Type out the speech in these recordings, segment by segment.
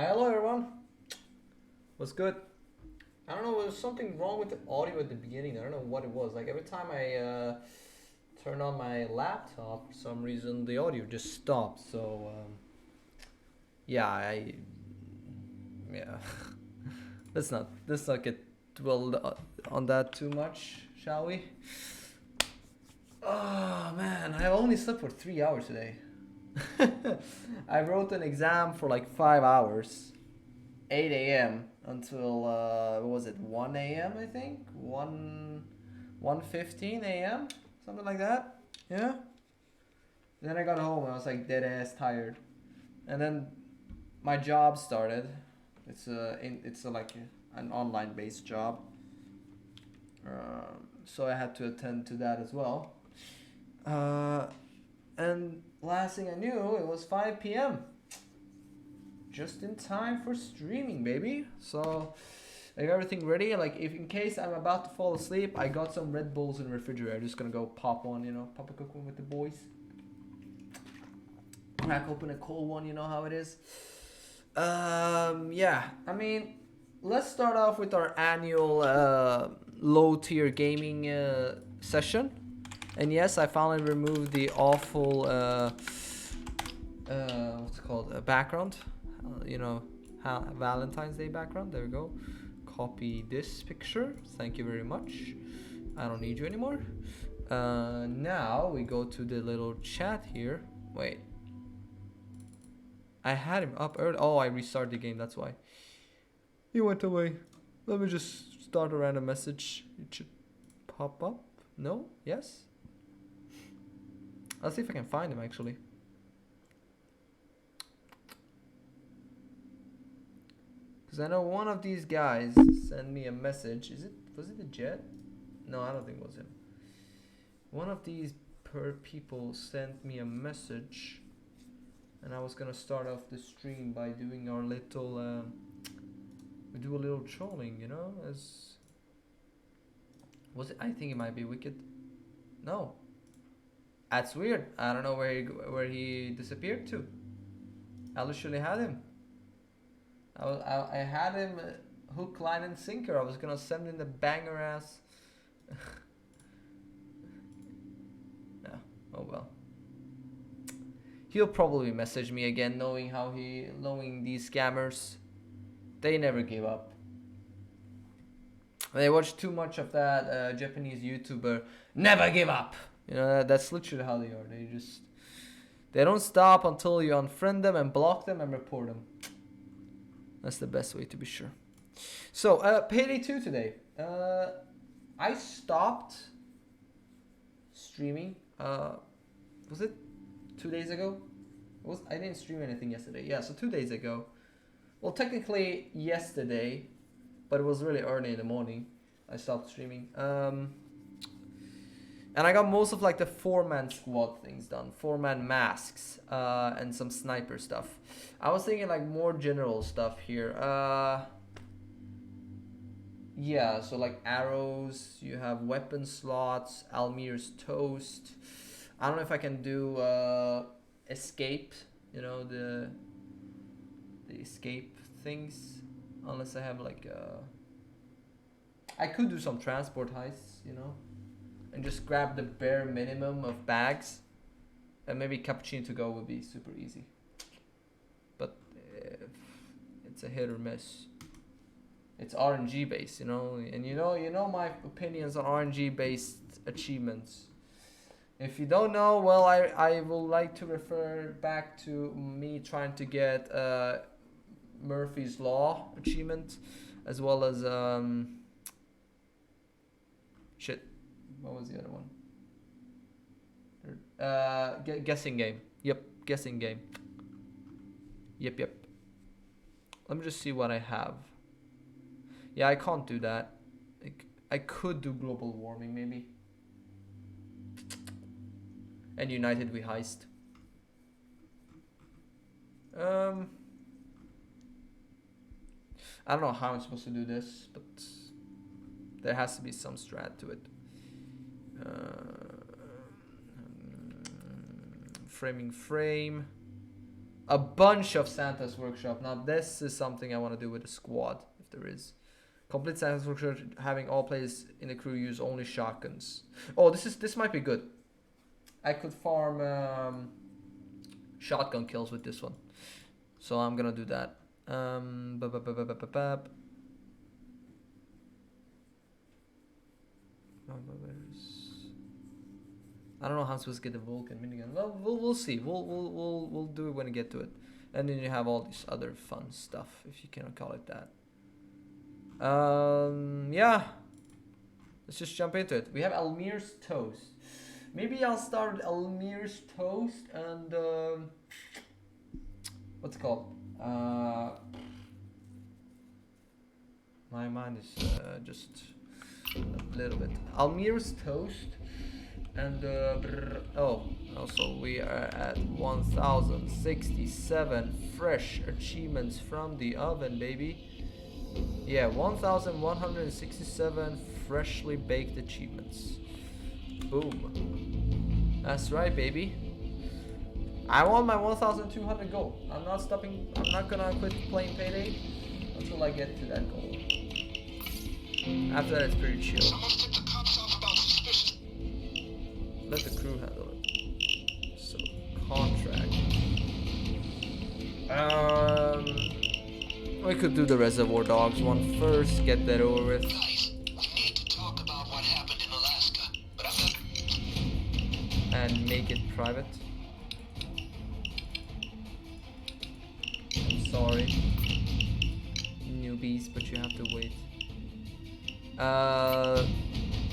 Hello everyone. What's good? I don't know, there was something wrong with the audio at the beginning. I don't know what it was. Like every time I turned on my laptop, for some reason the audio just stopped. So yeah, yeah. let's not get dwelled on that too much, shall we? Oh man, I only slept for 3 hours today. I wrote an exam for like 5 hours. 8 a.m. until what was it, 1 a.m. I think 1:15 a.m. something like that. Yeah. And then I got home and I was like dead ass tired. And then my job started. It's like an online based job. So I had to attend to that as well. Uh, and last thing I knew, it was 5 p.m. Just in time for streaming, baby. So I got everything ready. Like if in case I'm about to fall asleep, I got some Red Bulls in the refrigerator. I'm just gonna go pop one, pop a quick one with the boys. Crack open a cold one, you know how it is. Yeah. I mean, let's start off with our annual low tier gaming session. And yes, I finally removed the awful what's it called, background. Valentine's Day background. There we go. Copy this picture. Thank you very much. I don't need you anymore. Now we go to the little chat here. Wait. I had him up early. Oh, I restarted the game. That's why. He went away. Let me just start a random message. It should pop up. No? Yes? I'll see if I can find him actually. Because I know one of these guys sent me a message. Was it a Jet? No, I don't think it was him. One of these people sent me a message, and I was gonna start off the stream by doing our little we do a little trolling, as was it? I think it might be Wicked. No, that's weird. I don't know where he disappeared to. I literally had him. I had him hook, line, and sinker. I was gonna send him the banger ass. Yeah. Oh well. He'll probably message me again, knowing these scammers. They never give up. They watch too much of that Japanese YouTuber. Never give up. That's literally how they are. They don't stop until you unfriend them and block them and report them. That's the best way to be sure. So, Payday 2 today. I stopped streaming. Was it 2 days ago? I didn't stream anything yesterday. Yeah, so 2 days ago. Well, technically yesterday, but it was really early in the morning. I stopped streaming. And I got most of like the 4-man squad things done. 4-man masks and some sniper stuff. I was thinking like more general stuff here. Yeah, so like arrows, you have weapon slots, Almir's toast. I don't know if I can do escape, the escape things, unless I have like I could do some transport heists, and just grab the bare minimum of bags, and maybe cappuccino to go would be super easy, but it's a hit or miss. It's RNG based, and you know my opinions on RNG based achievements. If you don't know, well, I will like to refer back to me trying to get Murphy's Law achievement, as well as what was the other one? Guessing game. Yep, guessing game. Yep. Let me just see what I have. Yeah, I can't do that. I could do global warming maybe. And United we heist. I don't know how I'm supposed to do this, but there has to be some strat to it. Framing frame. a bunch of Santa's Workshop. Now this is something I want to do with the squad, if there is. Complete Santa's Workshop, having all players in the crew use only shotguns. Oh, this might be good. I could farm shotgun kills with this one, so I'm gonna do that. I don't know how I'm supposed to get the Vulcan minigun. Well, we'll see. We'll do it when we get to it. And then you have all this other fun stuff, if you cannot call it that. Yeah. Let's just jump into it. We have Almir's Toast. Maybe I'll start with Almir's Toast and what's it called? My mind is just a little bit. Almir's Toast. And also we are at 1067 fresh achievements from the oven, baby. Yeah, 1167 freshly baked achievements. Boom. That's right, baby. I want my 1200 gold. I'm not stopping. I'm not gonna quit playing Payday until I get to that goal. After that, it's pretty chill. Let the crew handle it. So, contract. We could do the Reservoir Dogs one first, get that over with. Guys, we need to talk about what happened in Alaska, but and make it private. I'm sorry, newbies, but you have to wait.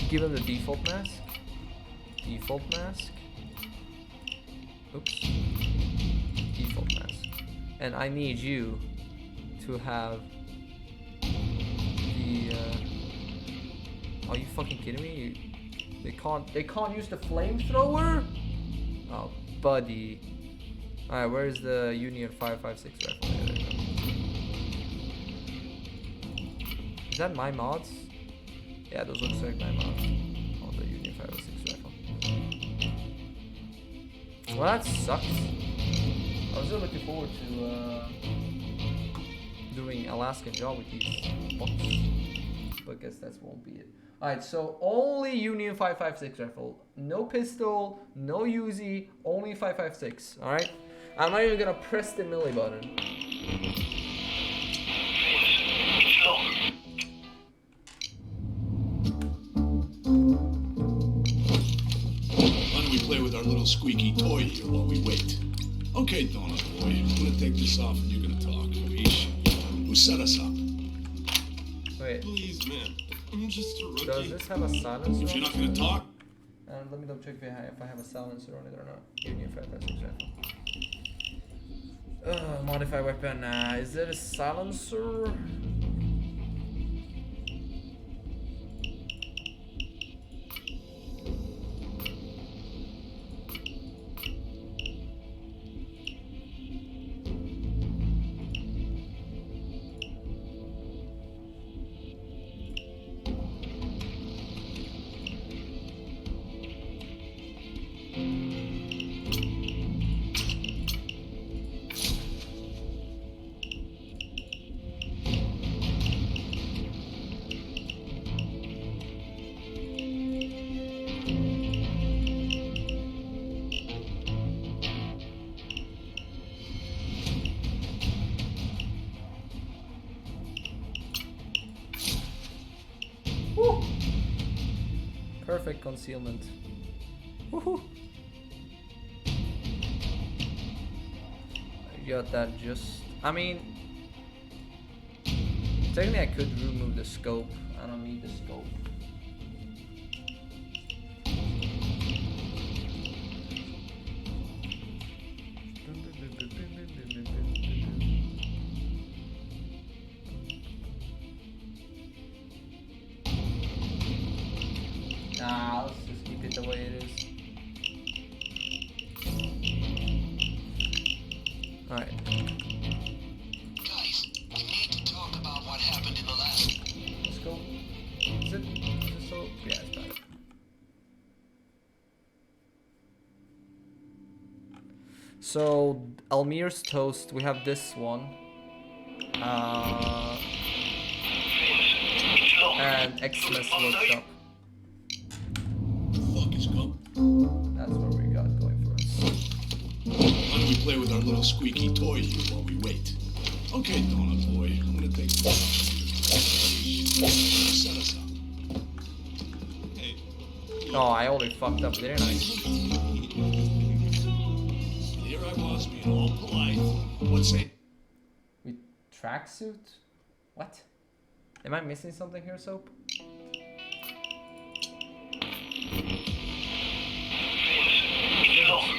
Give them the default mask. Default mask. Oops. Default mask. And I need you to have the are you fucking kidding me? They can't use the flamethrower? Oh, buddy. Alright, where's the Union 556 rifle? There we go. Is that my mods? Yeah, those looks like my mods. On the Union 556 rifle. Well, that sucks. I was really looking forward to doing Alaskan job with these bots, but I guess that won't be it. Alright, so only Union 556 rifle. No pistol, no Uzi, only 556. Alright? I'm not even gonna press the melee button. Play with our little squeaky toy here while we wait. Okay, Donut boy, I'm gonna take this off and you're gonna talk. Ish. Who set us up? Wait. Please, man. I'm just a rookie. Does this have a silencer? If you're not gonna talk. Let me double check if I have a silencer on it or not. Union 556 rifle. Modify weapon. Is there a silencer? Woo. Perfect concealment. Woohoo! I got that just... I mean... technically I could remove the scope. I don't need the scope. Nah, let's just keep it the way it is. Alright. Guys, we need to talk about what happened in Alaska. Let's go. Is it so? Yeah, it's got it. So Almir's toast. We have this one. And Xmas workshop. Fuck is up? That's what we got going for us. Why don't we play with our little squeaky toy here while we wait? Okay, Donut Boy, I'm gonna take this off. Set us up. Hey. Oh, I already fucked up, didn't I? Here I was being all polite. What's it? With tracksuit? What? Am I missing something here, Soap? Vince, it's long.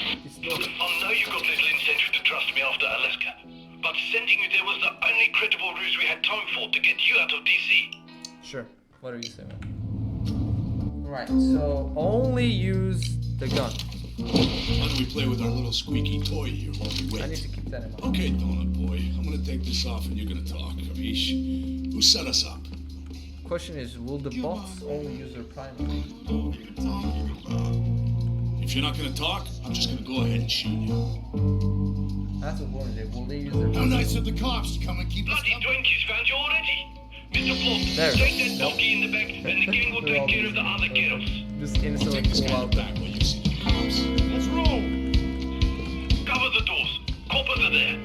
Look, I know you got little incentive to trust me after Alaska, but sending you there was the only credible ruse we had time for to get you out of DC. Sure. What are you saying? Right, so only use the gun. Why don't we play with our little squeaky toy here while we I need wait? to keep that in mind. Okay, Donut Boy, I'm gonna take this off and you're gonna talk, Capiche? Who set us up? Question is, will the bots only use their primary? If you're not gonna talk, I'm just gonna go ahead and shoot you. That's what we're gonna do. Will they use their How primary? nice of the cops to come and keep us Bloody company. Twinkies found you already. Mr. Floyd, There. take that Nope. donkey in the back and the gang will take care of the other kiddos. Just instantly Take this pull guy out back while you see the cops. Let's roll. Cover the doors. Coppers are there.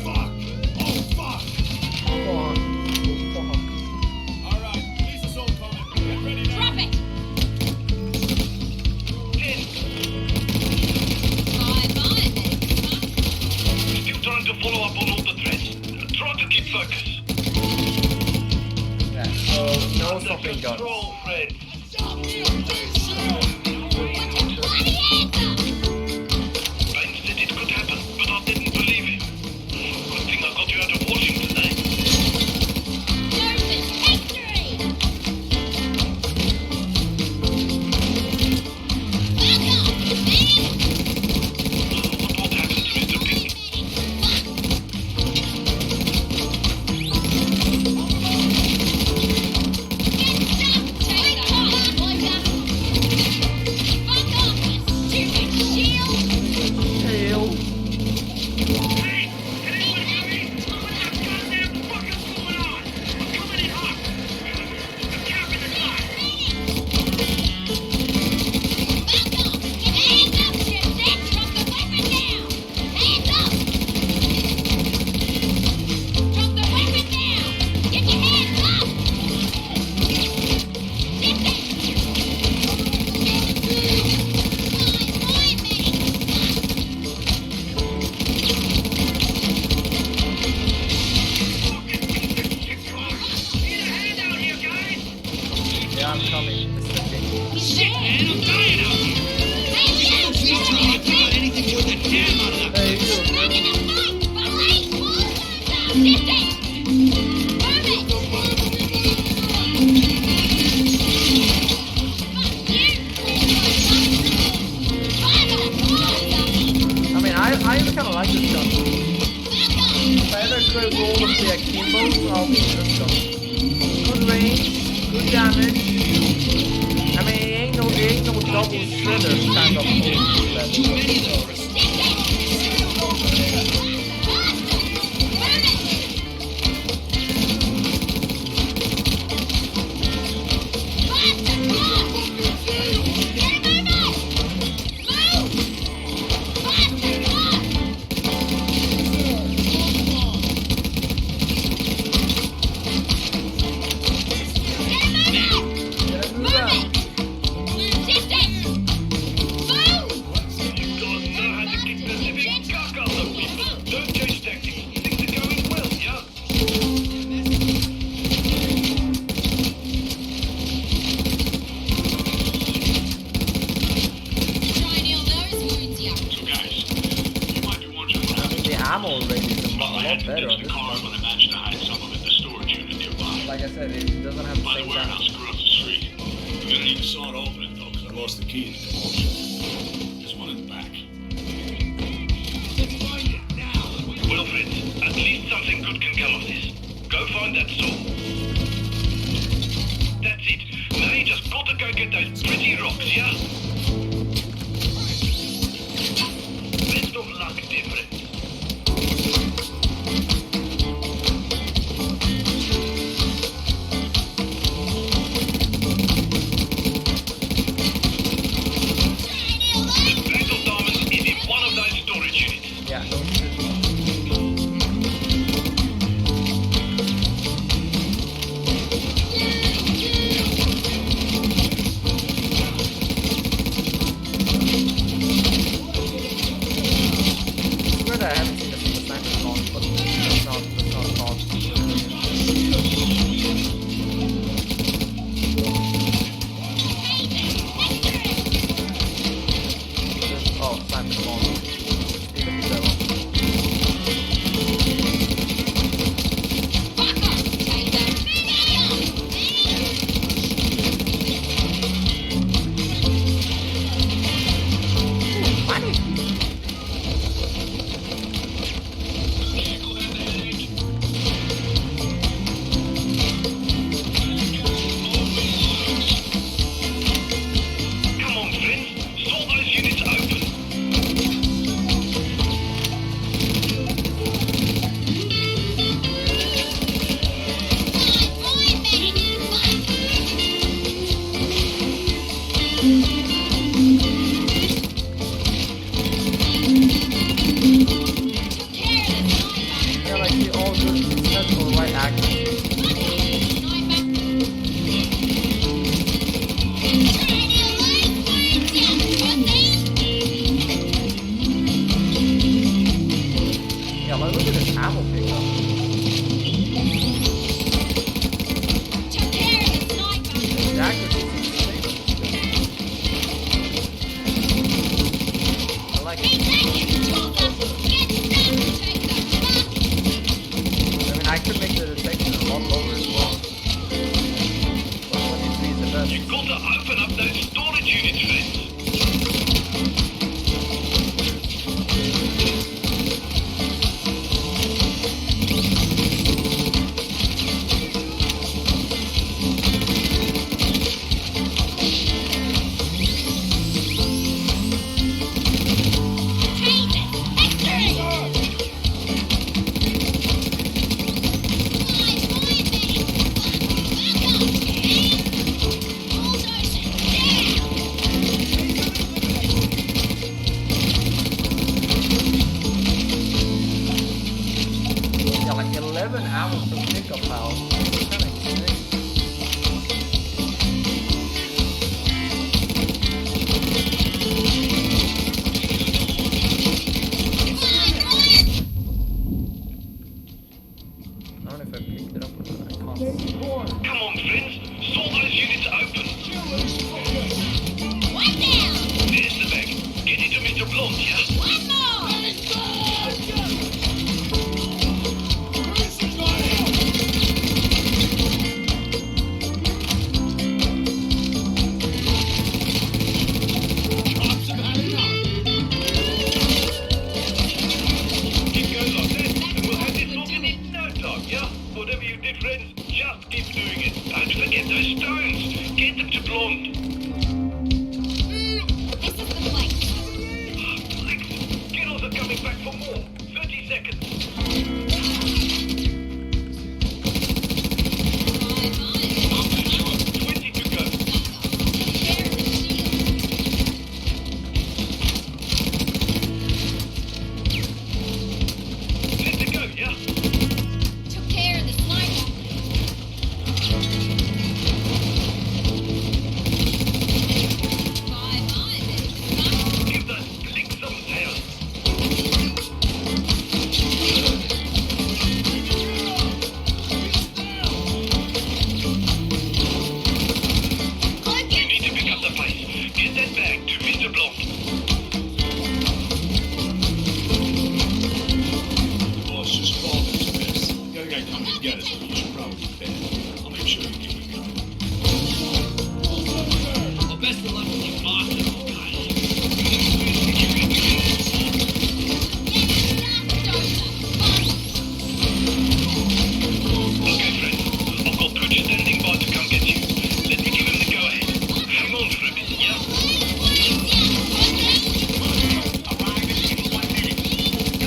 Fuck. Oh, fuck. Fuck. Oh, fuck. All right, police is all coming. Get ready now. Drop it! 10. Bye-bye, Still trying to follow up on all the threats. Try to keep focus. Yeah, so no stopping guns. Control, friend. Bain said it could happen, but I didn't believe it. Good thing I got you out of Washington, eh? German victory! Back up, man! What happened to Mr. Pink? Tail. Yeah, I'm coming. Mr. King. Shit, man, I'm dying out here! Please tell me I got anything more than damn out of that. Hey, you. I mean, I even kind of like this gun. If I ever could roll with the Akimbo, I'll use this gun. Good range, good damage. I mean, it ain't no double shredder kind of thing. Too many of those. ammo rating is a lot better on this car, one. but I managed to hide some of it in the storage unit nearby. Like I said, it doesn't have the By the same warehouse damage. across the street. We're gonna need to saw it open it though, because I lost the key in the commotion. There's one in the back. Let's find it now. Wilfred, at least something good can come of this. Go find that saw. That's it. Now you just gotta go get those pretty rocks, yeah? Let's here, friends. The bag of diamonds is in one of those storage units. Yeah, no shit. I swear that I haven't seen a single sniper spawn, but that's not called. Oh, sniper spawn. Leave it to that Come on, friends. Saw those units open. Yeah, like he all good set for the right action. Yeah, like look at this ammo pickup. The accuracy seems stable. I like it. I mean, I could make the detection a lot lower as well. But 23 is the best. You've got to open up those storage units, friends. Yeah, like 11 ammo per pickup pal. Kind of insane. I don't know if I picked it up or not. I can't see. Come on, friends. Saw those units open. There's the bag. Get it to Mr. Blonde, yeah? Keep going like that, and we'll have this sorted in no time, yeah? Whatever you did, friends, just keep doing it. Don't forget those stones. Get them to Blonde. Killers are coming back for more. 30 seconds. Up to shot. 20 to go. Set to go, yeah? Give those blicks some tail. You need to pick up the pace. Get that bag to Mr. Blonde. Boss just called this mess. The other guy coming to get us, but you should probably be bed. I'll make sure you keep it going. Well, best of luck with the Boston, Okay, friends. I've got Twitch standing by to come get you. Let me give him the go-ahead. Hang on for a bit, yeah? Arriving in 1 minute.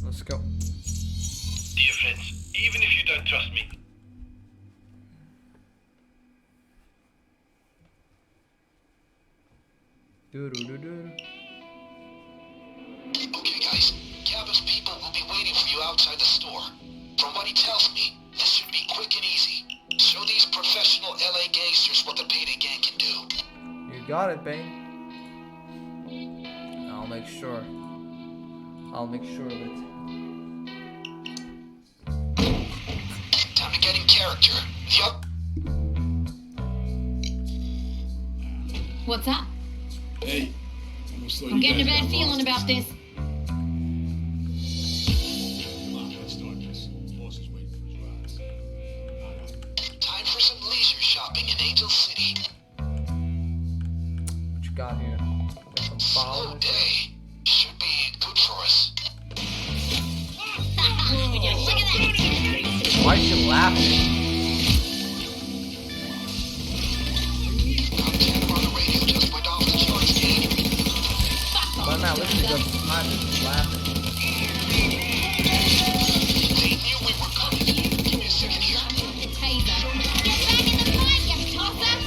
Let's go. Dear friends, even if you don't trust me, Doo-doo-doo-doo. okay guys, Cabot's people will be waiting for you outside the store. From what he tells me, this should be quick and easy. Show these professional LA gangsters what the Payday Gang can do. You got it, Bane. I'll make sure. I'll make sure of it. Time to get in character. Yup. What's up? Hey, almost thought I'm you getting a guys bad got feeling lost. about this. Come on, let's start this. Boss is waiting for his rides. Time for some leisure shopping in Angel City. What you got here? Got some Slow flowers. day. Should be good for us. Look at that. Why are you laughing? Top 10 on the radio just went off the charts, Dave. But I'm not listening to them. I'm just laughing. They knew we were coming. Give me a second here. Taser. Get back in the fight, you tosser.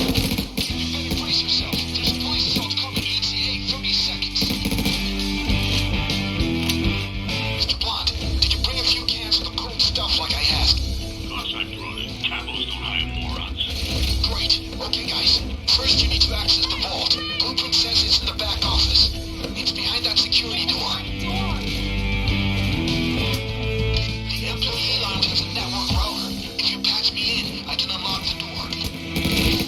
Brace yourself. There's a police assault coming. ETA, 30 seconds. Mr. Blonde, did you bring a few cans of the cold stuff like I asked? Of course I brought it. Capos don't hire morons. Great. Okay, guys. First, you need to access the vault. Blueprint says it's in the back office. It's behind that security door. The employee lounge has a network router. If you patch me in, I can unlock the door.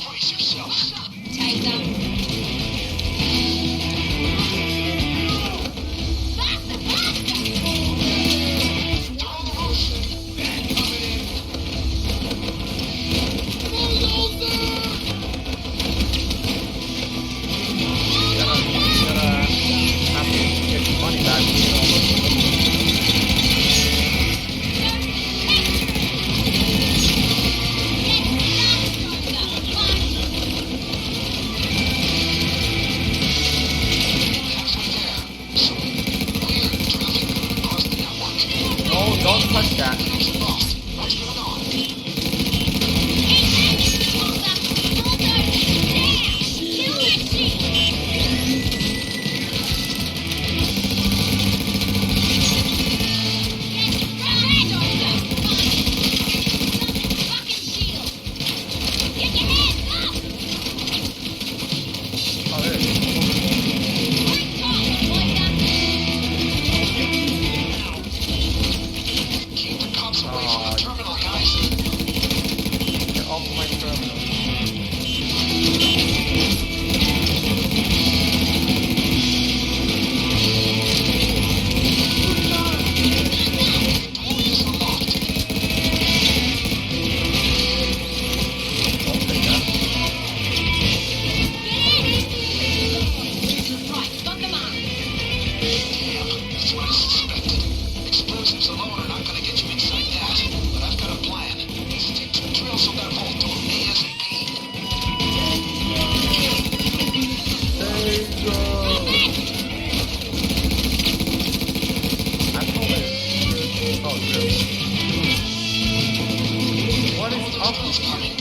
Brace yourself. Taser. Faster, faster. They're on the roof. Gotta have to get your money back. You know. Halfway there. So, weird traffic coming across the network. No, don't touch that. Connection lost. What's going on? Oh, there it is. Keep the cops away from the terminal, guys. Get off my terminal. Door is unlocked. Don't take that. Damn, that's what I suspected. Explosives alone are not gonna get you inside that, but I've got a plan. Stick to drills on that vault door ASAP. There you go. I told it. Oh, really? What is up Drills with you? coming.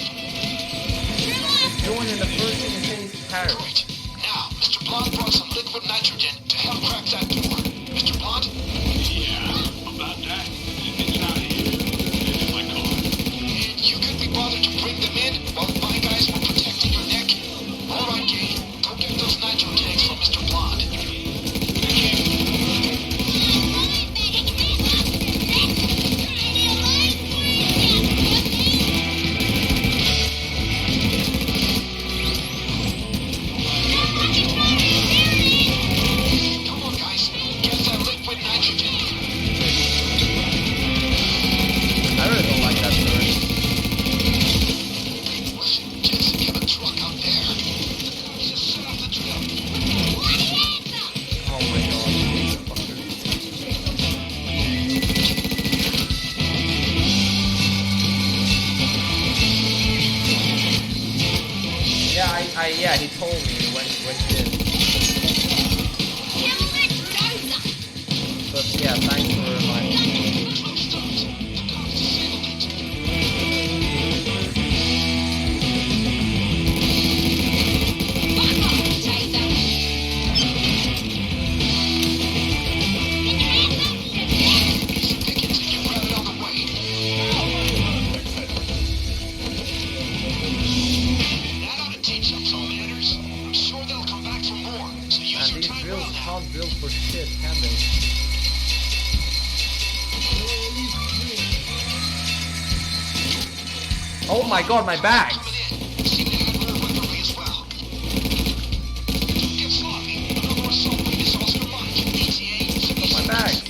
Doing in the first thing you say is Paris. Great. Now, Mr. Blonde brought some liquid nitrogen to help crack that door. Mr. Blonde? Yeah, about that. It's out of here. It's in my car. And you could be bothered to bring them in while my guys were protecting your neck? All right, Kate. Go get those nitro tanks from Mr. Blonde. Come on, guys. Yeah, he told me when he did. But yeah, thanks for reminding me. Can't drill for shit, can they? Oh my god, my bags! My bags!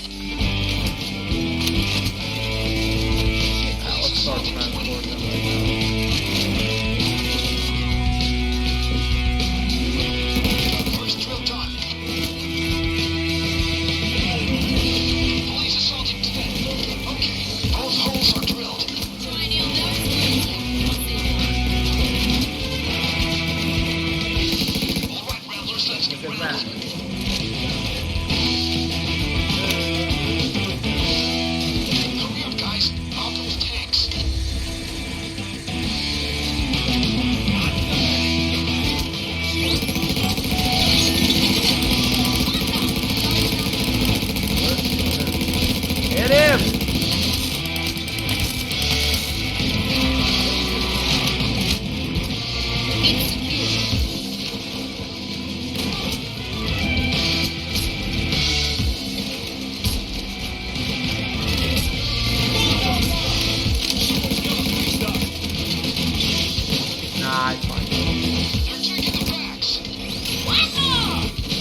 Let's start transporting them right now.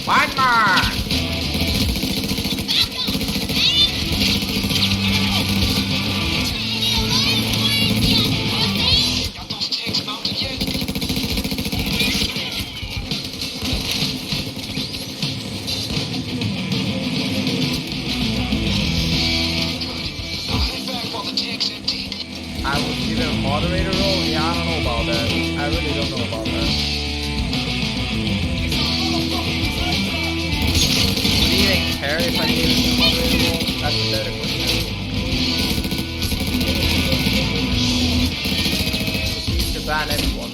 One more! I was given a moderator role? Yeah, I don't know about that. I really don't know about that. Would he even care if I gave him a moderator role? That's a better question. He used to ban everyone.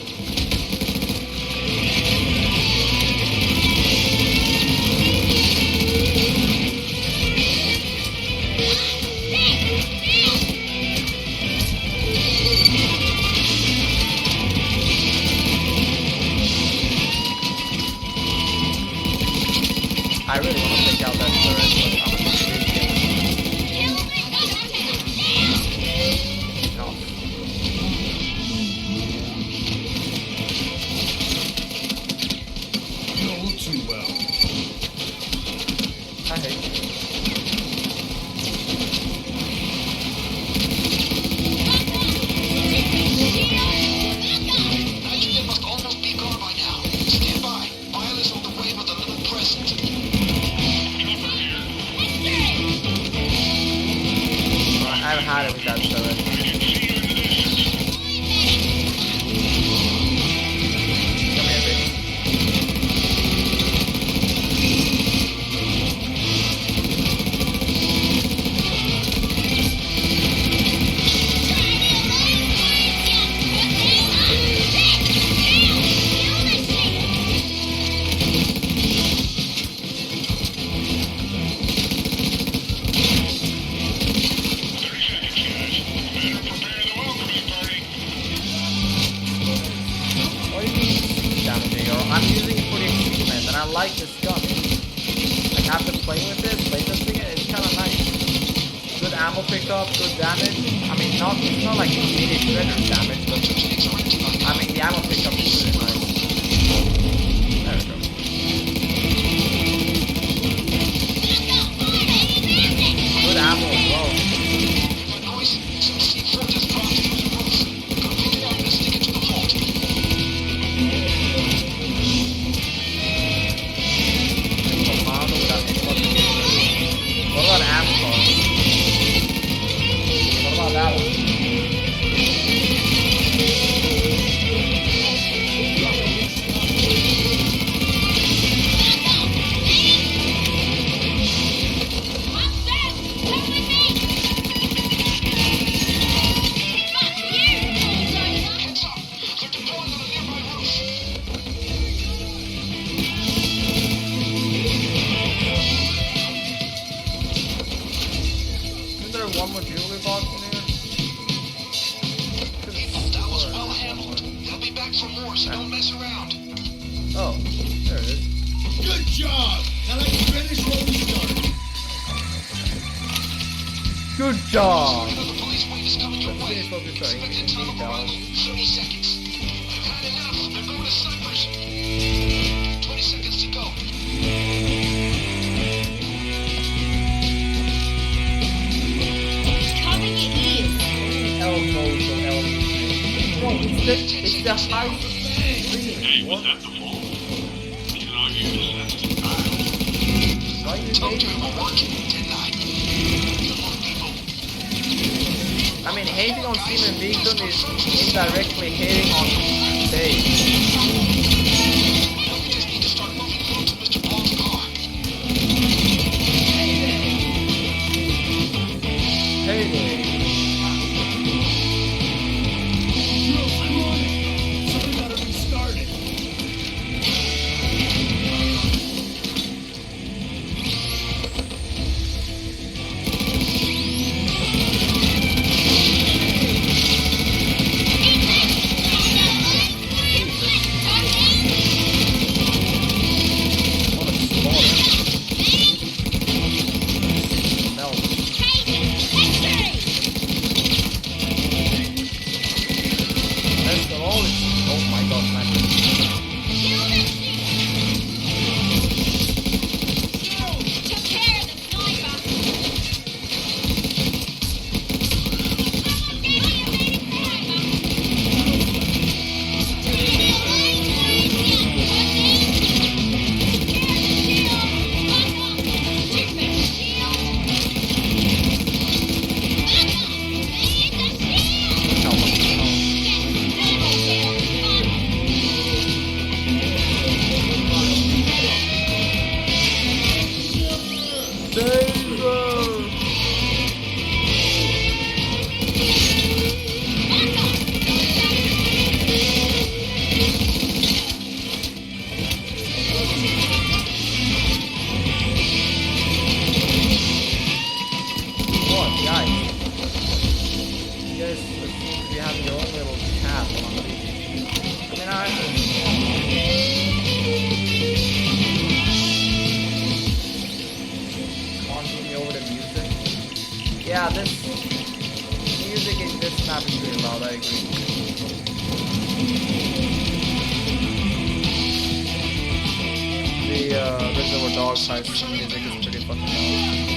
I really want to take out that turret, but I'm not sure no. You don't look too well. I hate you. Nitrogen must almost be gone by now. Stand by. Bile is on the way with a little present. I haven't had it with that turret. Come here, baby. I'm using it for the achievement, and I like this gun. Like after playing with it, playtesting it, it's kind of nice. Good ammo pickup, good damage. I mean, it's not like immediate shredder damage, but I mean the ammo pickup is really nice. There we go. Good ammo as well. What about Amazon? What about that one? Oh, there it is. Good job! Now let's finish what we started. Good job! Another police wave is coming your Let's way. finish what we're starting. Expected time of arrival, 30 seconds. You've had enough. They're going to Cyprus. 20 seconds to go. Cover your ears. Elbows or elbows. Bro, it's the high scream. Hey, was that the phone? You can argue this sensitive dial. Why are you Told you hating it on will work. 10-9. Good luck, people. I mean, hating on Steven Beacon is indirectly hating on Dave. Well, we just need to start moving close to Mr. Paul's car. Hey Dave. Jules, I'm on it. Something gotta be started. What a slaughter. Smell. Best of all is, oh my god, man. Took care of the sniper. What, guys? You guys seem to be having your own little chat while I'm leaving. I continue over the music. Yeah, this music in this map is really loud, I agree. The Reservoir Dogs type music is pretty fucking loud.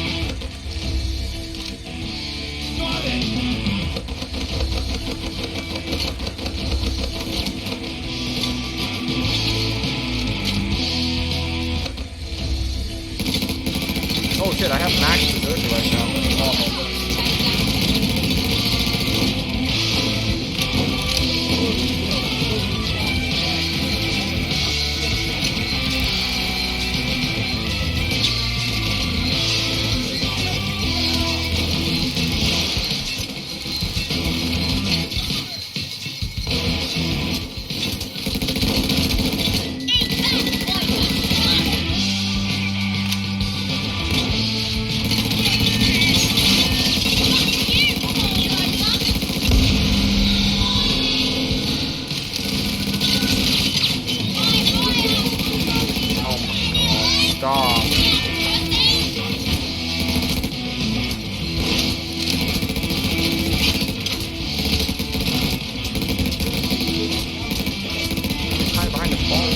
Oh shit, I have max deserter right now. Awful. Stop. Hide behind the phone.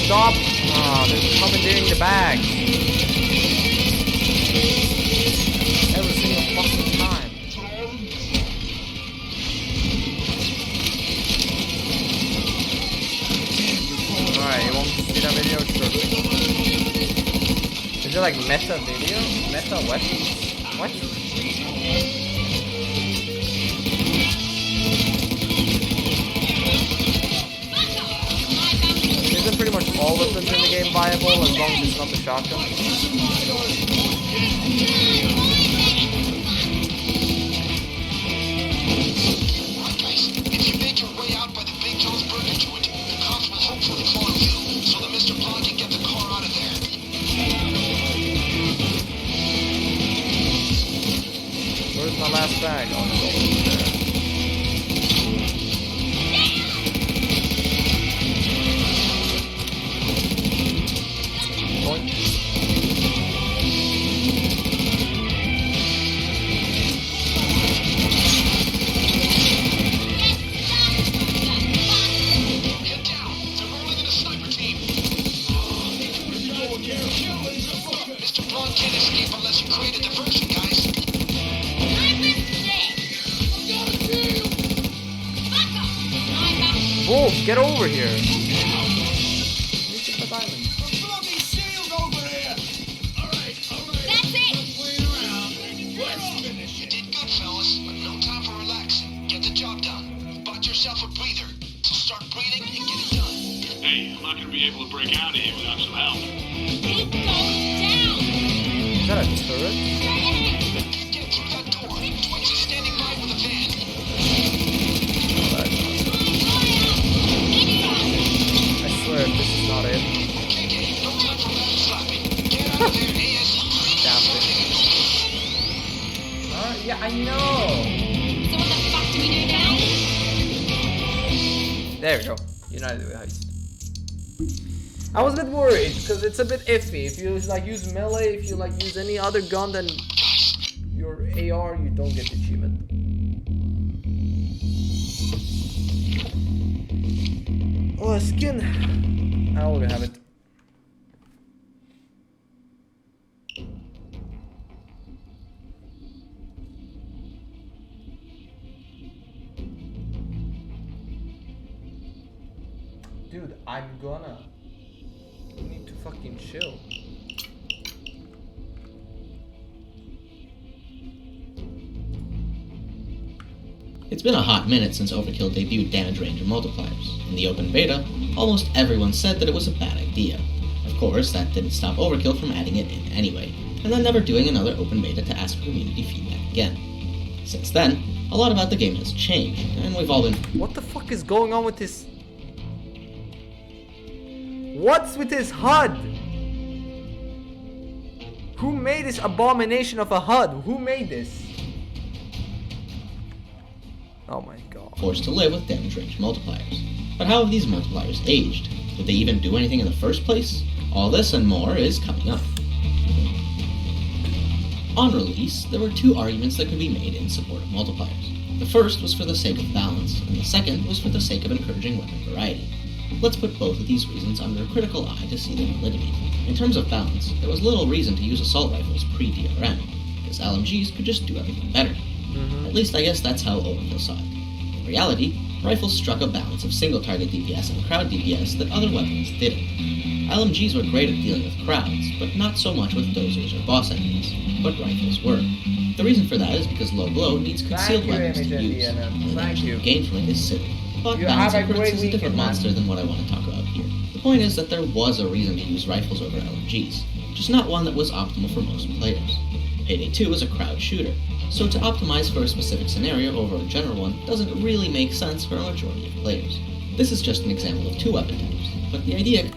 Stop! Ah, they're commandeering the bag. Every single fucking time. Alright, you want to see that video? Sure. Is it like meta video? Meta what? What? Isn't pretty much all weapons in the game viable as long as it's not the shotgun? Alright, guys. If you make your way out by the Big Joe's Burger Joint, the cops will hopefully follow you, so that Mr. Blonde can get the car out of there. Wolf, get over here. Let me get the diamond. Bloody shield over here! Alright. That's it. Playing around. Let's finish You it. did good, fellas, but no time for relaxing. Get the job done. You bought yourself a breather, so start breathing and get it done. Hey, I'm not gonna be able to break out of here without some help. Keep going down. Is that a turret? Can't get through that door. Twix is standing by with a van. I swear this is not it. Okay, Gabe, no time for rabbit slapping. Get out of there, ASAP. Damn it. Alright, yeah, I know. So what the fuck do we do now? There we go. United Way heist. I was a bit worried because it's a bit iffy. If you like use melee, if you like use any other gun than your AR, you don't get the achievement. Oh, a skin. I already have it. Dude, I'm gonna. You need to fucking chill. It's been a hot minute since Overkill debuted damage range and multipliers. In the open beta, almost everyone said that it was a bad idea. Of course, that didn't stop Overkill from adding it in anyway, and then never doing another open beta to ask for community feedback again. Since then, a lot about the game has changed, and we've all been What the fuck is going on with this? What's with this HUD? Who made this abomination of a HUD? Who made this? Oh my god. forced to live with damage range multipliers. But how have these multipliers aged? Did they even do anything in the first place? All this and more is coming up. On release, there were two arguments that could be made in support of multipliers. The first was for the sake of balance, and the second was for the sake of encouraging weapon variety. Let's put both of these reasons under a critical eye to see their validity. In terms of balance, there was little reason to use assault rifles pre-DRM, because LMGs could just do everything better. At least I guess that's how Overkill saw it. In reality, rifles struck a balance of single-target DPS and crowd DPS that other weapons didn't. LMGs were great at dealing with crowds, but not so much with dozers or boss enemies, but rifles were. The reason for that is because low blow needs concealed weapons to use, and the damage you gain from it is silly. But balance efforts is a different monster than what I want to talk about here. The point is that there was a reason to use rifles over LMGs, just not one that was optimal for most players. Payday 2 is a crowd shooter, so to optimize for a specific scenario over a general one doesn't really make sense for a majority of players. This is just an example of two weapon types, but the idea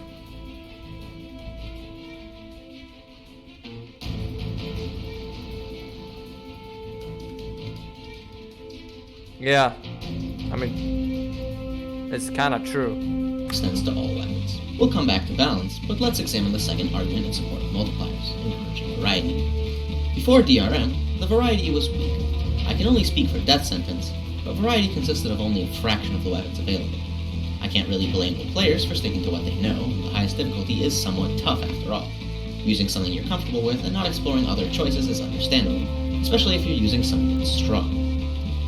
Yeah, I mean, it's kind of true. extends to all weapons. We'll come back to balance, but let's examine the second argument in support of multipliers, encouraging variety. Before DRM, the variety was weak. I can only speak for Death Sentence, but variety consisted of only a fraction of the weapons available. I can't really blame the players for sticking to what they know, and the highest difficulty is somewhat tough after all. Using something you're comfortable with and not exploring other choices is understandable, especially if you're using something that's strong.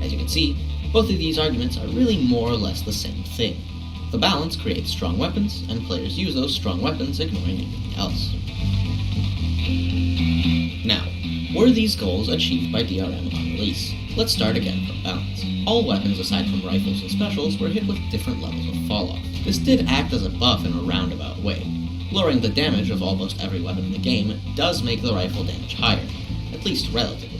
As you can see, both of these arguments are really more or less the same thing. The balance creates strong weapons, and players use those strong weapons ignoring anything else. Now, were these goals achieved by DRM on release? Let's start again from balance. All weapons aside from rifles and specials were hit with different levels of falloff. This did act as a buff in a roundabout way. Lowering the damage of almost every weapon in the game does make the rifle damage higher, at least relatively.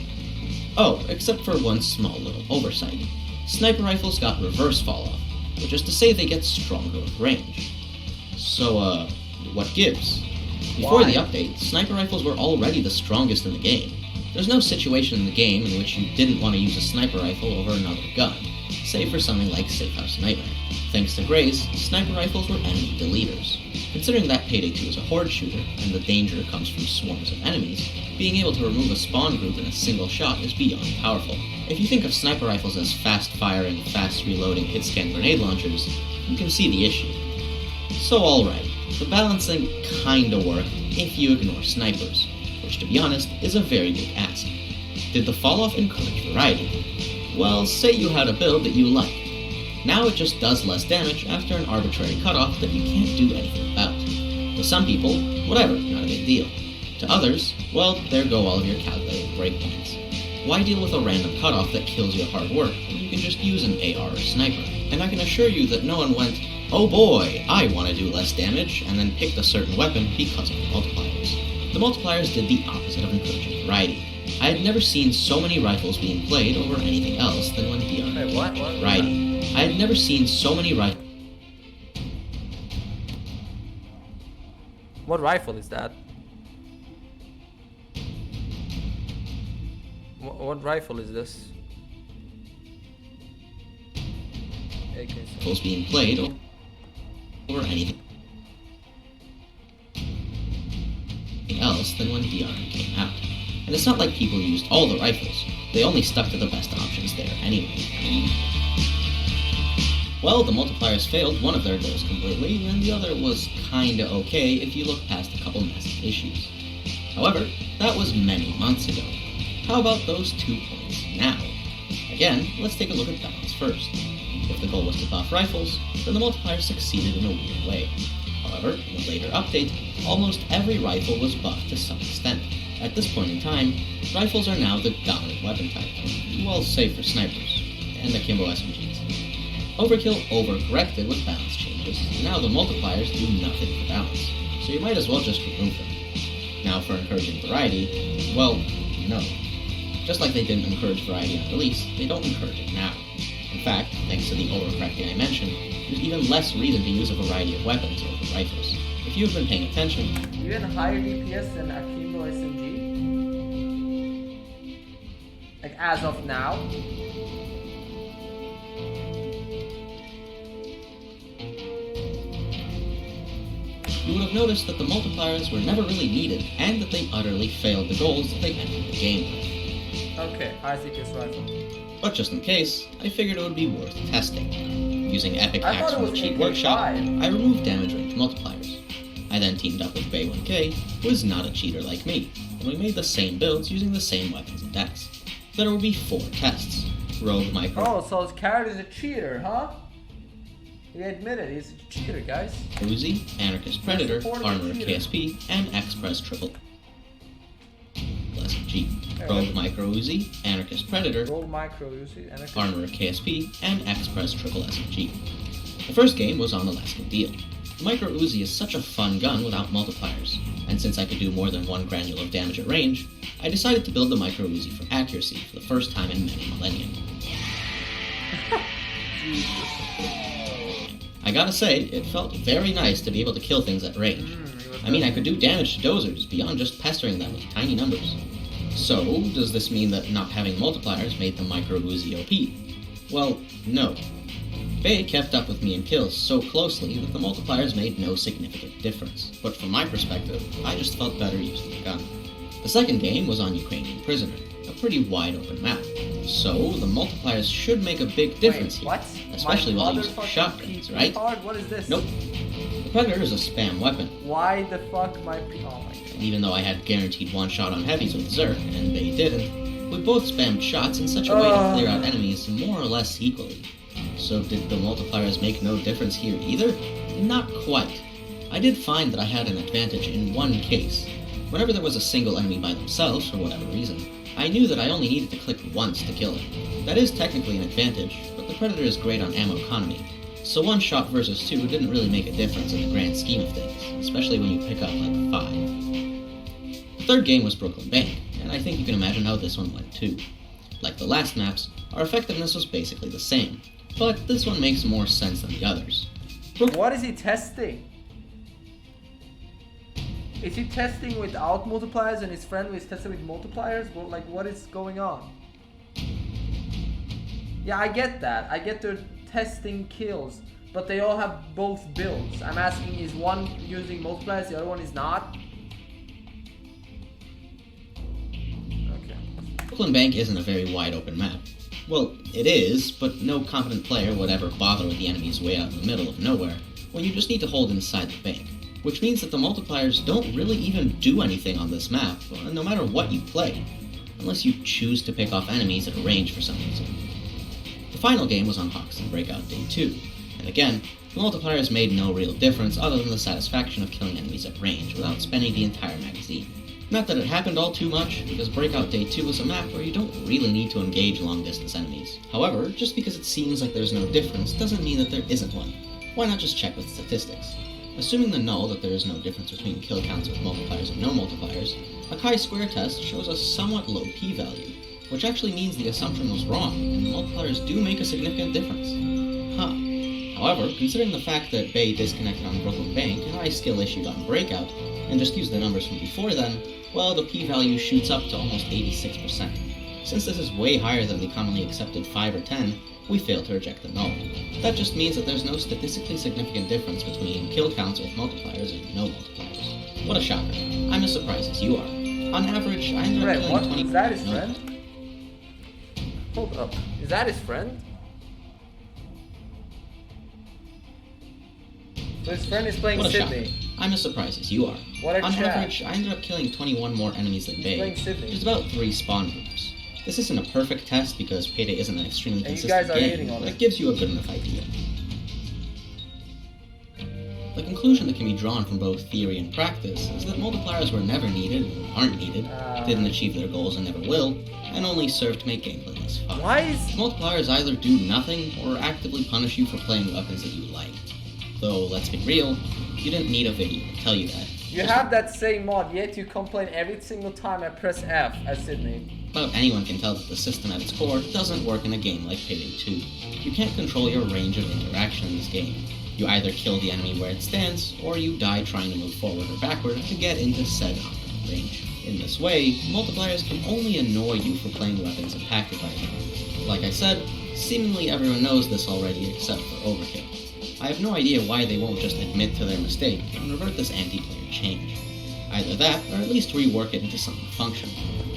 Oh, except for one small little oversight. Sniper rifles got reverse falloff, which is to say they get stronger with range. So, what gives? Before Why? the update, sniper rifles were already the strongest in the game. There's no situation in the game in which you didn't want to use a sniper rifle over another gun, save for something like Safe House Nightmare. Thanks to Grace, sniper rifles were enemy deleters. Considering that Payday 2 is a horde shooter, and the danger comes from swarms of enemies, being able to remove a spawn group in a single shot is beyond powerful. If you think of sniper rifles as fast-firing, fast-reloading hit-scan grenade launchers, you can see the issue. So alright, the balancing kinda worked if you ignore snipers, which to be honest is a very big ask. Did the falloff encourage variety? Well, say you had a build that you liked. Now it just does less damage after an arbitrary cutoff that you can't do anything about. To some people, whatever, not a big deal. To others, well, there go all of your calculated breakpoints. Why deal with a random cutoff that kills your hard work when you can just use an AR or sniper? And I can assure you that no one went, oh boy, I want to do less damage, and then picked a certain weapon because of the multipliers. The multipliers did the opposite of encouraging variety. I had never seen so many rifles being played over anything else than when DR encouraged variety. I had never seen so many rifles. What rifle is that? What rifle is this? Rifles being played over anything else than when DR came out. And it's not like people used all the rifles, they only stuck to the best options there anyway. Well, the multipliers failed one of their goals completely, and the other was kinda okay if you look past a couple massive issues. However, that was many months ago. How about those 2 points now? Again, let's take a look at balance first. If the goal was to buff rifles, then the multiplier succeeded in a weird way. However, in a later update, almost every rifle was buffed to some extent. At this point in time, rifles are now the dominant weapon type, well save for snipers, and akimbo SMGs. Overkill overcorrected with balance changes, and now the multipliers do nothing for balance, so you might as well just remove them. Now for encouraging variety, well, no. Just like they didn't encourage variety on release, they don't encourage it now. In fact, thanks to the overcorrecting I mentioned, there's even less reason to use a variety of weapons over rifles. If you've been paying attention... Even higher DPS than Akimbo SMG? Like as of now? You would have noticed that the multipliers were never really needed, and that they utterly failed the goals that they entered the game with. Okay, high CPS rifle. But just in case, I figured it would be worth testing. Using epic I hacks thought it from the was cheat AK5. workshop, I removed damage range multipliers. I then teamed up with Bay1K, who is not a cheater like me, and we made the same builds using the same weapons and decks. There will be 4 tests. Rogue Micro... Oh, so Carrot is a cheater, huh? He admitted he's a cheater, guys. Uzi, Anarchist Predator, Supporting Armorer cheater. KSP, and Express Triple SMG. Rogue Micro Uzi, Anarchist Predator, Roll micro, you see? And Armorer KSP, and Express Triple SMG. The first game was on the Alaskan deal. The Micro Uzi is such a fun gun without multipliers, and since I could do more than 1 granule of damage at range, I decided to build the Micro Uzi for accuracy for the first time in many millennia. I gotta say, it felt very nice to be able to kill things at range. I mean, I could do damage to dozers beyond just pestering them with tiny numbers. So, does this mean that not having multipliers made the Micro Uzi OP? Well, no. Bay kept up with me in kills so closely that the multipliers made no significant difference, but from my perspective, I just felt better using the gun. The second game was on Ukrainian Prisoner, a pretty wide open map, so the multipliers should make a big difference here, especially while using shotguns, right? What is this? Nope. The Predator is a spam weapon. Why the fuck my oh my god. And even though I had guaranteed 1 shot on heavies with Zerk, and they didn't, we both spammed shots in such a way to clear out enemies more or less equally. So did the multipliers make no difference here either? Not quite. I did find that I had an advantage in one case. Whenever there was a single enemy by themselves, for whatever reason, I knew that I only needed to click once to kill it. That is technically an advantage, but the Predator is great on ammo economy, so 1 shot versus 2 didn't really make a difference in the grand scheme of things, especially when you pick up like 5. The third game was Brooklyn Bank, and I think you can imagine how this one went too. Like the last maps, our effectiveness was basically the same, but this one makes more sense than the others. What is he testing? Is he testing without multipliers and his friend is testing with multipliers? Well, like, what is going on? Yeah, I get that. I get they're testing kills, but they all have both builds. I'm asking, is one using multipliers, the other one is not? Okay. Brooklyn Bank isn't a very wide open map. Well, it is, but no competent player would ever bother with the enemies way out in the middle of nowhere, when you just need to hold inside the bank. Which means that the multipliers don't really even do anything on this map, no matter what you play, unless you choose to pick off enemies at a range for some reason. The final game was unboxed in Breakout Day 2, and again, the multipliers made no real difference other than the satisfaction of killing enemies at range without spending the entire magazine. Not that it happened all too much, because Breakout Day 2 is a map where you don't really need to engage long-distance enemies. However, just because it seems like there's no difference doesn't mean that there isn't one. Why not just check with statistics? Assuming the null that there is no difference between kill counts with multipliers and no multipliers, a chi-square test shows a somewhat low p-value, which actually means the assumption was wrong, and multipliers do make a significant difference. However, considering the fact that Bay disconnected on Brooklyn Bank and I skill issued on Breakout, and just used the numbers from before then, well, the p-value shoots up to almost 86%. Since this is way higher than the commonly accepted 5 or 10, we fail to reject the null. That just means that there's no statistically significant difference between kill counts with multipliers and no multipliers. What a shocker. I'm as surprised as you are. On average, I ended up killing 20... Is that his friend? Hold up. Is that his friend? So his friend is playing Sydney. Shocker. I'm as surprised as you are. What a On chat. average, I ended up killing 21 more enemies than Bay. Playing Sydney. There's about 3 spawn groups. This isn't a perfect test because Payday isn't an extremely And you consistent guys are game, hating on but it. it gives you a good enough idea. The conclusion that can be drawn from both theory and practice is that multipliers were never needed, aren't needed, didn't achieve their goals and never will, and only serve to make gameplay less fun. Why is... Multipliers either do nothing or actively punish you for playing weapons that you liked. Though, let's be real, you didn't need a video to tell you that. You have that same mod, yet you complain every single time I press F at Sydney. About anyone can tell that the system at its core doesn't work in a game like Payday 2. You can't control your range of interaction in this game. You either kill the enemy where it stands, or you die trying to move forward or backward to get into said optimal range. In this way, multipliers can only annoy you for playing weapons impacted by them. Like I said, seemingly everyone knows this already except for Overkill. I have no idea why they won't just admit to their mistake and revert this anti-player change. Either that, or at least rework it into something functional.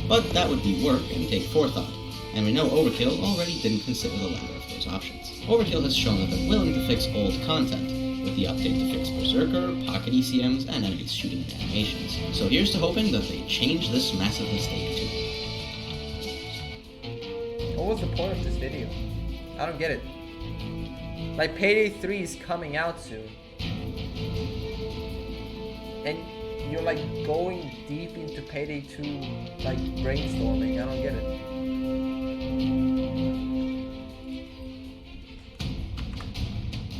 But that would be work and take forethought, and we know Overkill already didn't consider the latter of those options. Overkill has shown that they're willing to fix old content, with the update to fix Berserker, pocket ECMs, and enemies shooting in animations. So here's to hoping that they change this massive mistake too. What was the point of this video? I don't get it. Like, Payday 3 is coming out soon. And you're like going deep into Payday 2, like brainstorming. I don't get it.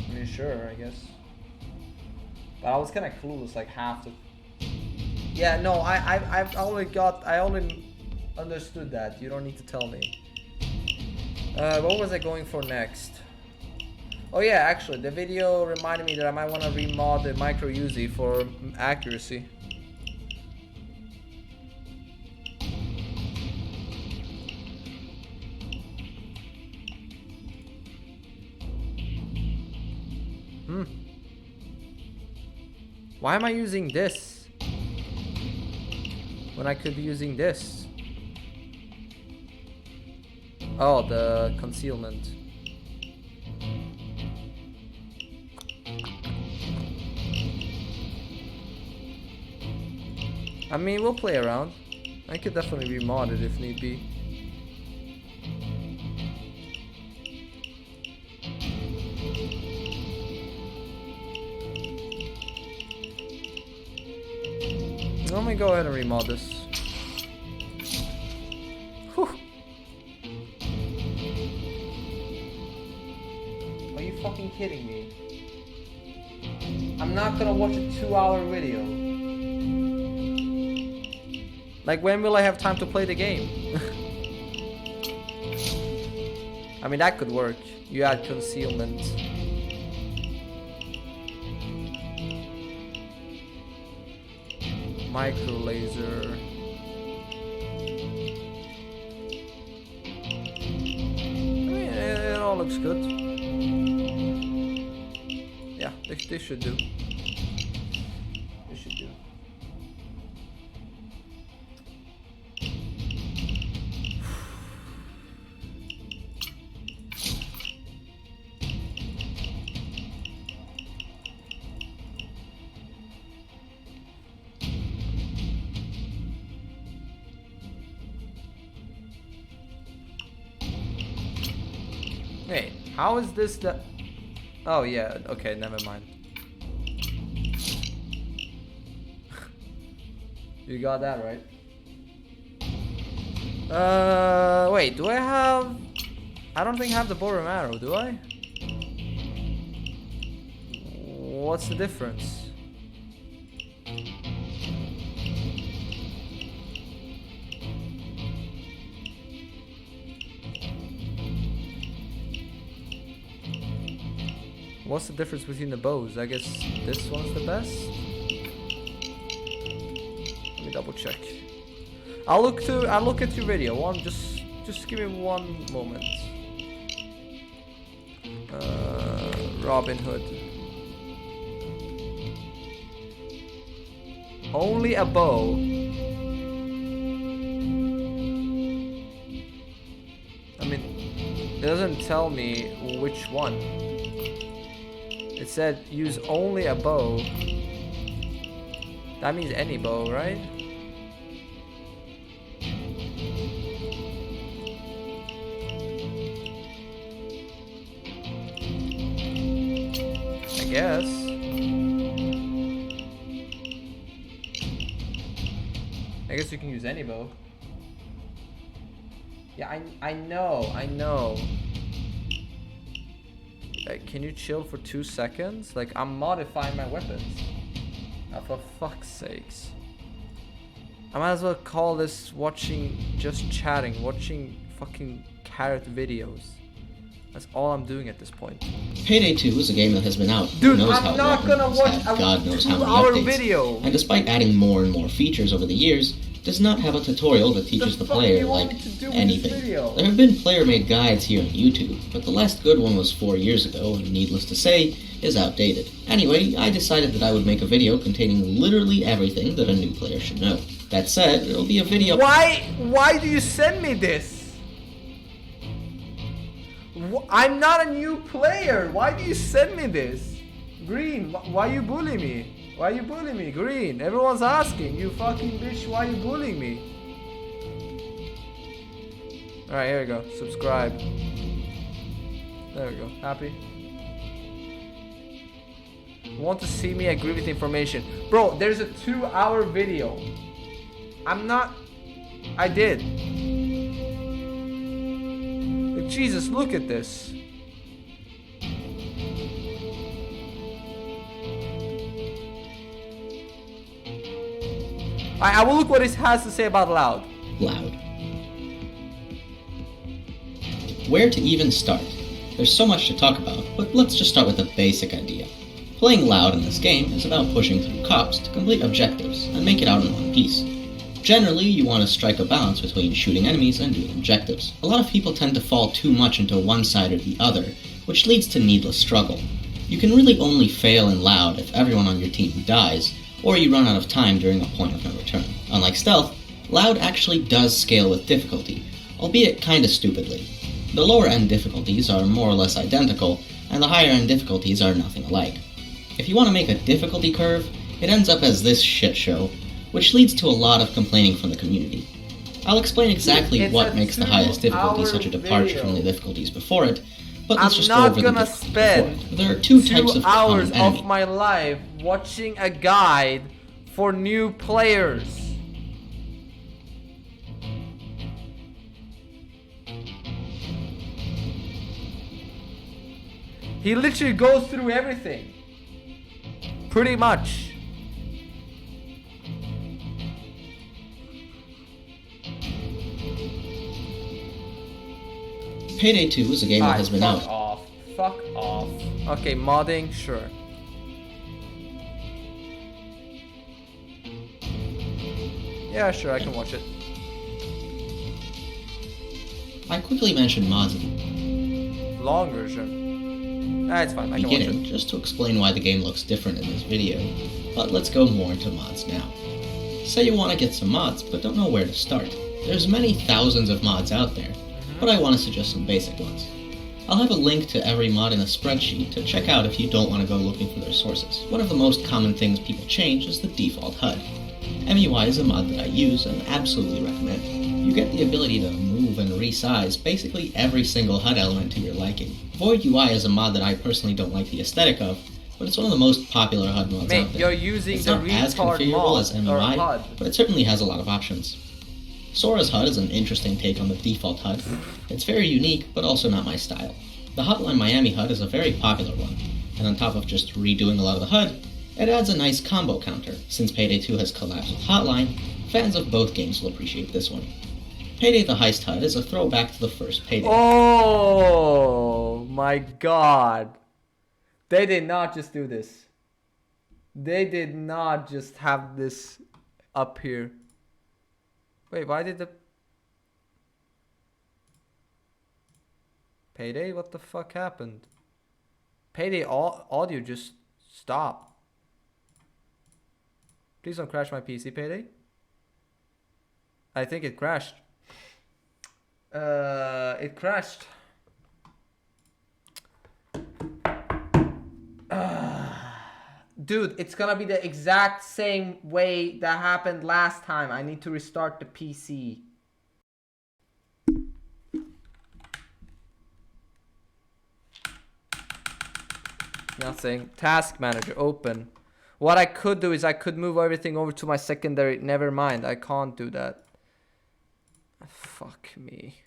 I mean, sure, I guess. But I was kind of clueless, like half the... Yeah, no, I only understood that. You don't need to tell me. What was I going for next? Oh yeah, actually, the video reminded me that I might want to remod the micro Uzi for accuracy. Why am I using this when I could be using this? Oh, the concealment. I mean, we'll play around. I could definitely remod it if need be. Let me go ahead and remod this. Whew. Are you fucking kidding me? I'm not gonna watch a 2-hour video. Like, when will I have time to play the game? I mean, that could work. You add concealment. Micro laser. I mean, it all looks good. Yeah, this should do. This should do. Wait, how is this the... Oh yeah, okay, never mind. You got that right. Wait, do I have... I don't think I have the bow and arrow, do I? What's the difference? What's the difference between the bows? I guess this one's the best. Let me double check. I'll look at your video. Just give me one moment. Robin Hood. Only a bow. I mean, it doesn't tell me which one. It said use only a bow. That means any bow, right? I guess. I guess you can use any bow. Yeah, I know. Like, can you chill for 2 seconds? Like, I'm modifying my weapons. For fuck's sakes. I might as well call this just chatting, watching fucking carrot videos. That's all I'm doing at this point. Payday 2 is a game that has been out. Dude, who knows I'm how not long, gonna has watch had a God knows how many 2-hour updates, video. and despite adding more and more features over the years, does not have a tutorial that teaches the player like anything. There have been player-made guides here on YouTube, but the last good one was 4 years ago, and needless to say, is outdated. Anyway, I decided that I would make a video containing literally everything that a new player should know. That said, it'll be a video... Why do you send me this? I'm not a new player. Why do you send me this? Green, why you bully me? Why you bullying me? Green, everyone's asking. You fucking bitch, why you bullying me? Alright, here we go. Subscribe. There we go. Happy? Want to see me agree with the information. Bro, there's a 2-hour video. I did. Like, Jesus, look at this. I will look what it has to say about Loud. Loud. Where to even start? There's so much to talk about, but let's just start with the basic idea. Playing Loud in this game is about pushing through cops to complete objectives and make it out in one piece. Generally, you want to strike a balance between shooting enemies and doing objectives. A lot of people tend to fall too much into one side or the other, which leads to needless struggle. You can really only fail in Loud if everyone on your team dies, or you run out of time during a point of no return. Unlike Stealth, Loud actually does scale with difficulty, albeit kinda stupidly. The lower end difficulties are more or less identical, and the higher end difficulties are nothing alike. If you want to make a difficulty curve, it ends up as this shit show, which leads to a lot of complaining from the community. I'll explain exactly what makes the highest difficulty such a departure from the difficulties before it, but let's just go over the difficulties before. There are two types of common enemy. Of my life watching a guide for new players. He literally goes through everything. Pretty much. Payday 2 is a game that has been out. Fuck off. Okay, modding, sure. Yeah, sure, I can watch it. I quickly mentioned mods at Long version. It's fine, I can watch beginning, it. just to explain why the game looks different in this video, but let's go more into mods now. Say you want to get some mods, but don't know where to start. There's many thousands of mods out there, but I want to suggest some basic ones. I'll have a link to every mod in a spreadsheet to check out if you don't want to go looking for their sources. One of the most common things people change is the default HUD. MEY is a mod that I use and absolutely recommend. You get the ability to move remove and resize basically every single HUD element to your liking. Void UI is a mod that I personally don't like the aesthetic of, but it's one of the most popular HUD mods Mate, out there. you're using it's the not as retard configurable mod as or MUI, HUD. but it certainly has a lot of options. Sora's HUD is an interesting take on the default HUD. It's very unique, but also not my style. The Hotline Miami HUD is a very popular one, and on top of just redoing a lot of the HUD, it adds a nice combo counter. Since Payday 2 has collapsed with Hotline, fans of both games will appreciate this one. Payday the Heist HUD is a throwback to the first Payday. Oh my god. They did not just do this. They did not just have this up here. Wait, why did the... Payday? What the fuck happened? Payday audio just stopped. Please don't crash my PC, Payday. I think it crashed. It crashed. Dude, it's gonna be the exact same way that happened last time. I need to restart the PC. Nothing. Task manager open. What I could do is I could move everything over to my secondary. Never mind, I can't do that. Fuck me.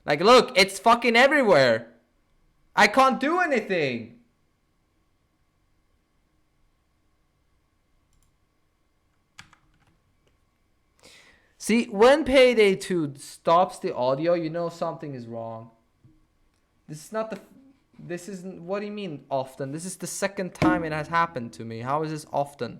Like, look, it's fucking everywhere. I can't do anything. See, when Payday 2 stops the audio, you know something is wrong. This is not the... This isn't... What do you mean often? This is the second time it has happened to me. How is this often?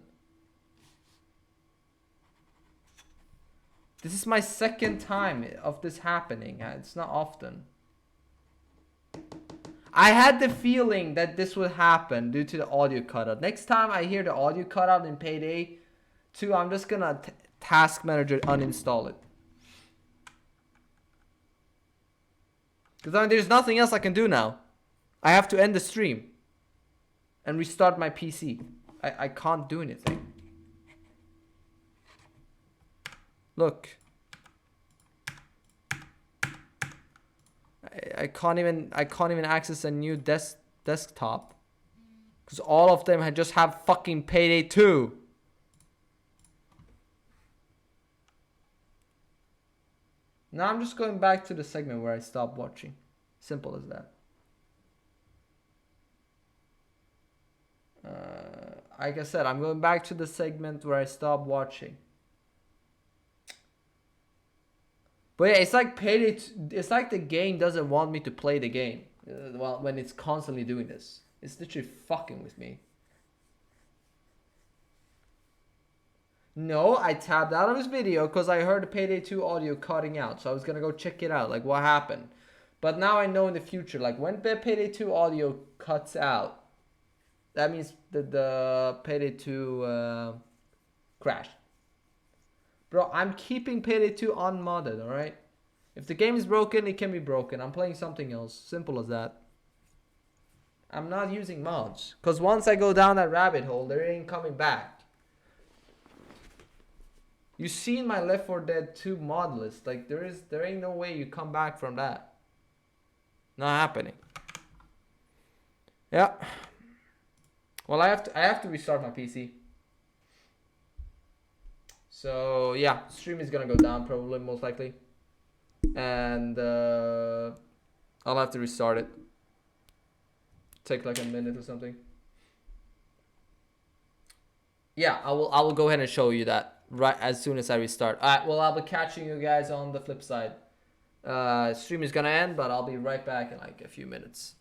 This is my second time of this happening. It's not often. I had the feeling that this would happen due to the audio cutout. Next time I hear the audio cutout in Payday 2, I'm just gonna task manager uninstall it. Because I mean, there's nothing else I can do now. I have to end the stream and restart my PC. I can't do anything. Look. I can't even access a new desktop. Because all of them just have fucking Payday 2. Now I'm just going back to the segment where I stopped watching. Simple as that. Like I said, I'm going back to the segment where I stopped watching. But yeah, it's like Payday. It's like the game doesn't want me to play the game. Well, when it's constantly doing this, it's literally fucking with me. No, I tabbed out of his video because I heard the Payday 2 audio cutting out. So I was gonna go check it out, like what happened. But now I know in the future, like when the Payday 2 audio cuts out, that means that the Payday 2 crashed. Bro, I'm keeping Payday 2 unmodded, alright? If the game is broken, it can be broken. I'm playing something else. Simple as that. I'm not using mods. Because once I go down that rabbit hole, there ain't coming back. You seen my Left 4 Dead 2 mod list. Like, there ain't no way you come back from that. Not happening. Yeah. Well, I have to restart my PC. So yeah, stream is gonna go down probably, most likely, and I'll have to restart it. Take like a minute or something. Yeah, I will go ahead and show you that right as soon as I restart. Alright, well, I'll be catching you guys on the flip side. Stream is gonna end, but I'll be right back in like a few minutes.